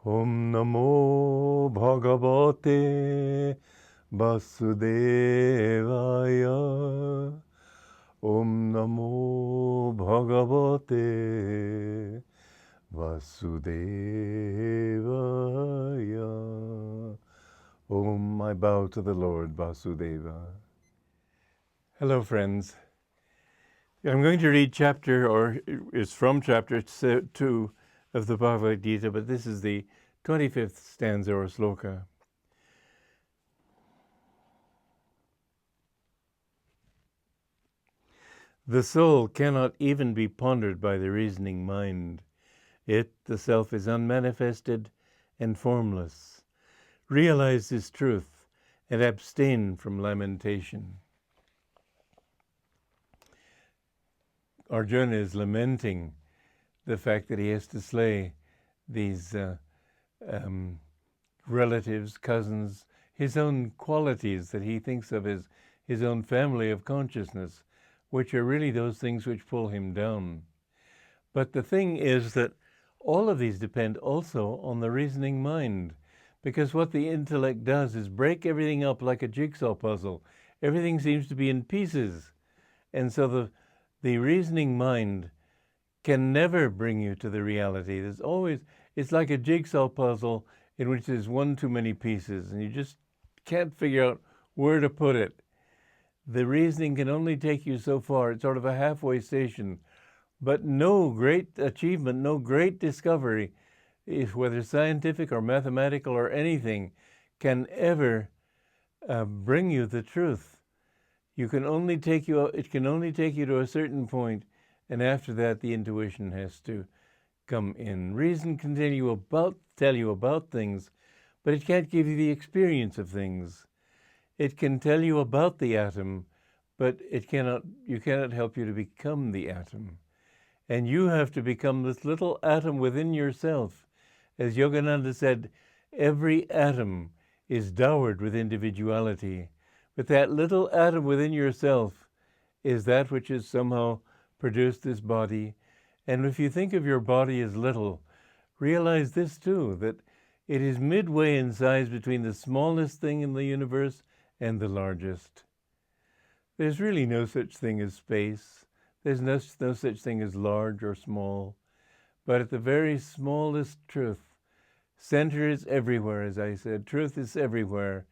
Om Namo Bhagavate Vasudevaya. Om Namo Bhagavate Vasudevaya. Om, I bow to the Lord Vasudeva. Hello, friends. I'm going to read it's from chapter 2 of the Bhagavad Gita, but this is the 25th stanza or sloka. The soul cannot even be pondered by the reasoning mind. It, the self, is unmanifested and formless. Realize this truth and abstain from lamentation. Arjuna is lamenting the fact that he has to slay these relatives, cousins, his own qualities that he thinks of as his own family of consciousness, which are really those things which pull him down. But the thing is that all of these depend also on the reasoning mind, because what the intellect does is break everything up like a jigsaw puzzle. Everything seems to be in pieces. And so the reasoning mind can never bring you to the reality. It's like a jigsaw puzzle in which there's one too many pieces, and you just can't figure out where to put it. The reasoning can only take you so far. It's sort of a halfway station. But no great achievement, no great discovery, whether scientific or mathematical or anything, can ever bring you the truth. It can only take you to a certain point, and after that the intuition has to come in. Reason can tell you about things, but it can't give you the experience of things. It can tell you about the atom, but you cannot help you to become the atom. And you have to become this little atom within yourself. As Yogananda said, every atom is dowered with individuality. But that little atom within yourself is that which has somehow produced this body. And if you think of your body as little, realize this too, that it is midway in size between the smallest thing in the universe and the largest. There's really no such thing as space. There's no such thing as large or small. But at the very smallest truth, center is everywhere, as I said. Truth is everywhere.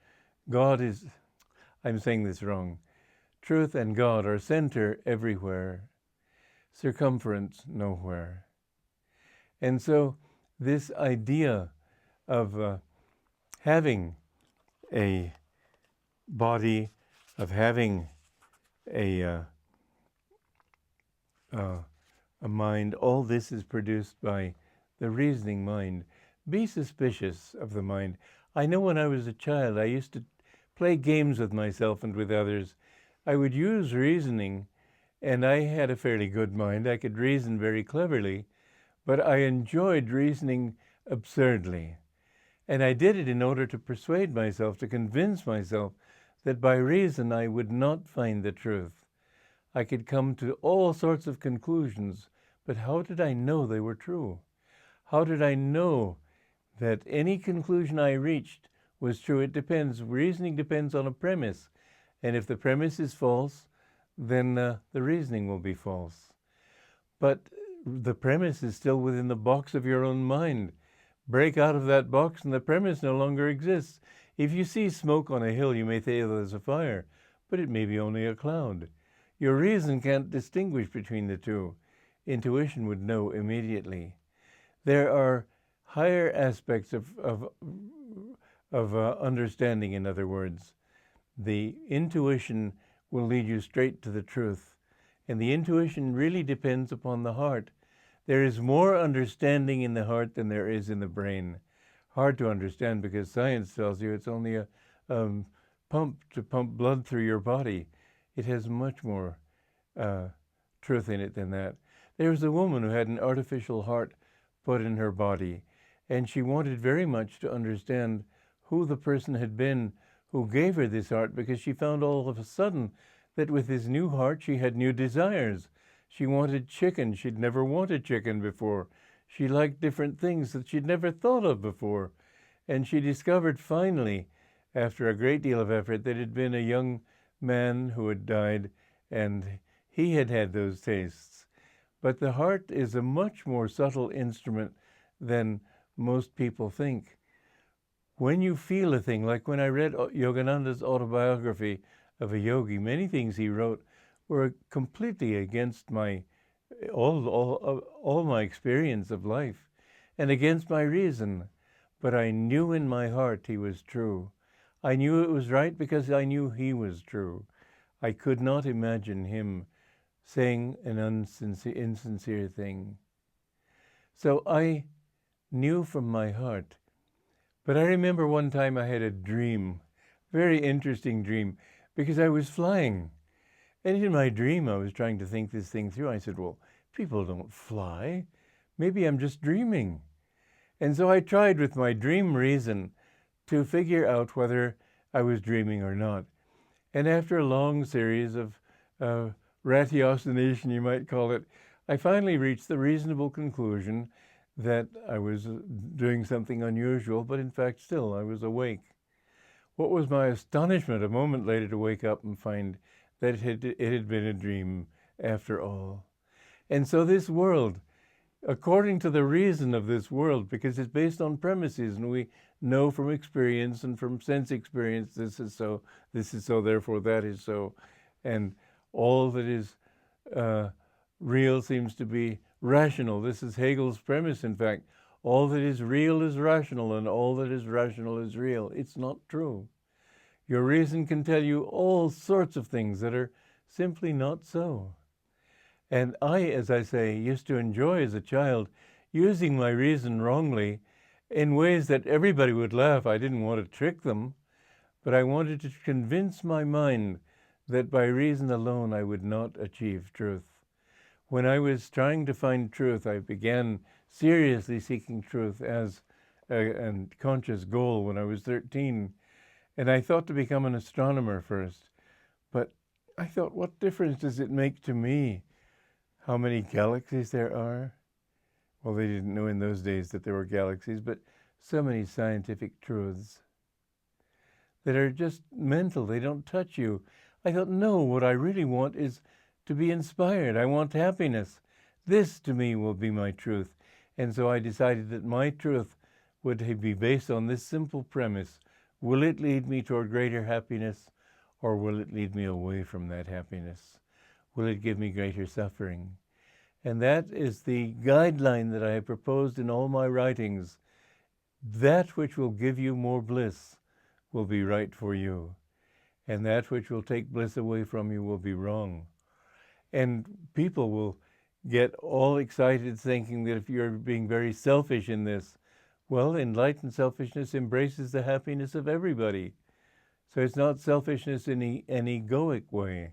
I'm saying this wrong. Truth and God are center everywhere, circumference nowhere. And so this idea of having a body, of having a mind, all this is produced by the reasoning mind. Be suspicious of the mind. I know when I was a child, I used to play games with myself and with others. I would use reasoning, and I had a fairly good mind. I could reason very cleverly, but I enjoyed reasoning absurdly. And I did it in order to persuade myself, to convince myself that by reason I would not find the truth. I could come to all sorts of conclusions, but how did I know they were true? How did I know that any conclusion I reached was true? It depends. Reasoning depends on a premise. And if the premise is false, then the reasoning will be false. But the premise is still within the box of your own mind. Break out of that box and the premise no longer exists. If you see smoke on a hill, you may say there's a fire, but it may be only a cloud. Your reason can't distinguish between the two. Intuition would know immediately. There are higher aspects of understanding, in other words. The intuition will lead you straight to the truth. And the intuition really depends upon the heart. There is more understanding in the heart than there is in the brain. Hard to understand because science tells you it's only a pump to pump blood through your body. It has much more truth in it than that. There was a woman who had an artificial heart put in her body, and she wanted very much to understand who the person had been who gave her this heart, because she found all of a sudden that with this new heart she had new desires. She wanted chicken. She'd never wanted chicken before. She liked different things that she'd never thought of before. And she discovered finally, after a great deal of effort, that it had been a young man who had died, and he had had those tastes. But the heart is a much more subtle instrument than most people think. When you feel a thing, like when I read Yogananda's autobiography of a yogi, many things he wrote were completely against my all my experience of life and against my reason. But I knew in my heart he was true. I knew it was right because I knew he was true. I could not imagine him saying an insincere thing. So I knew from my heart. But I remember one time I had a dream, very interesting dream, because I was flying. And in my dream, I was trying to think this thing through. I said, well, people don't fly. Maybe I'm just dreaming. And so I tried with my dream reason to figure out whether I was dreaming or not. And after a long series of ratiocination, you might call it, I finally reached the reasonable conclusion that I was doing something unusual, but in fact still I was awake. What was my astonishment a moment later to wake up and find that it had been a dream after all. And so this world, according to the reason of this world, because it's based on premises, and we know from experience and from sense experience, this is so, therefore that is so, and all that is real seems to be rational. This is Hegel's premise, in fact. All that is real is rational, and all that is rational is real. It's not true. Your reason can tell you all sorts of things that are simply not so. And I, as I say, used to enjoy as a child using my reason wrongly in ways that everybody would laugh. I didn't want to trick them, but I wanted to convince my mind that by reason alone I would not achieve truth. When I was trying to find truth, I began seriously seeking truth as a conscious goal when I was 13. And I thought to become an astronomer first. But I thought, what difference does it make to me how many galaxies there are? Well, they didn't know in those days that there were galaxies, but so many scientific truths that are just mental. They don't touch you. I thought, no, what I really want is to be inspired. I want happiness. This, to me, will be my truth. And so I decided that my truth would be based on this simple premise. Will it lead me toward greater happiness, or will it lead me away from that happiness? Will it give me greater suffering? And that is the guideline that I have proposed in all my writings. That which will give you more bliss will be right for you, and that which will take bliss away from you will be wrong. And people will get all excited thinking that if you're being very selfish in this, well, enlightened selfishness embraces the happiness of everybody. So it's not selfishness in an egoic way,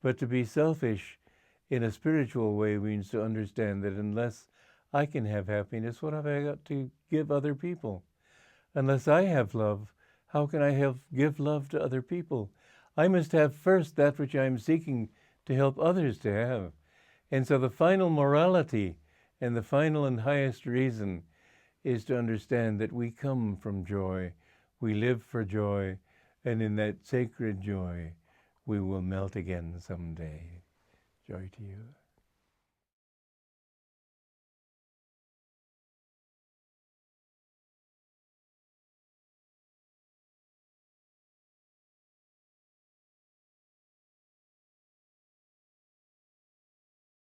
but to be selfish in a spiritual way means to understand that unless I can have happiness, what have I got to give other people? Unless I have love, how can I give love to other people? I must have first that which I am seeking to help others to have. And so the final morality and the final and highest reason is to understand that we come from joy, we live for joy, and in that sacred joy, we will melt again someday. Joy to you.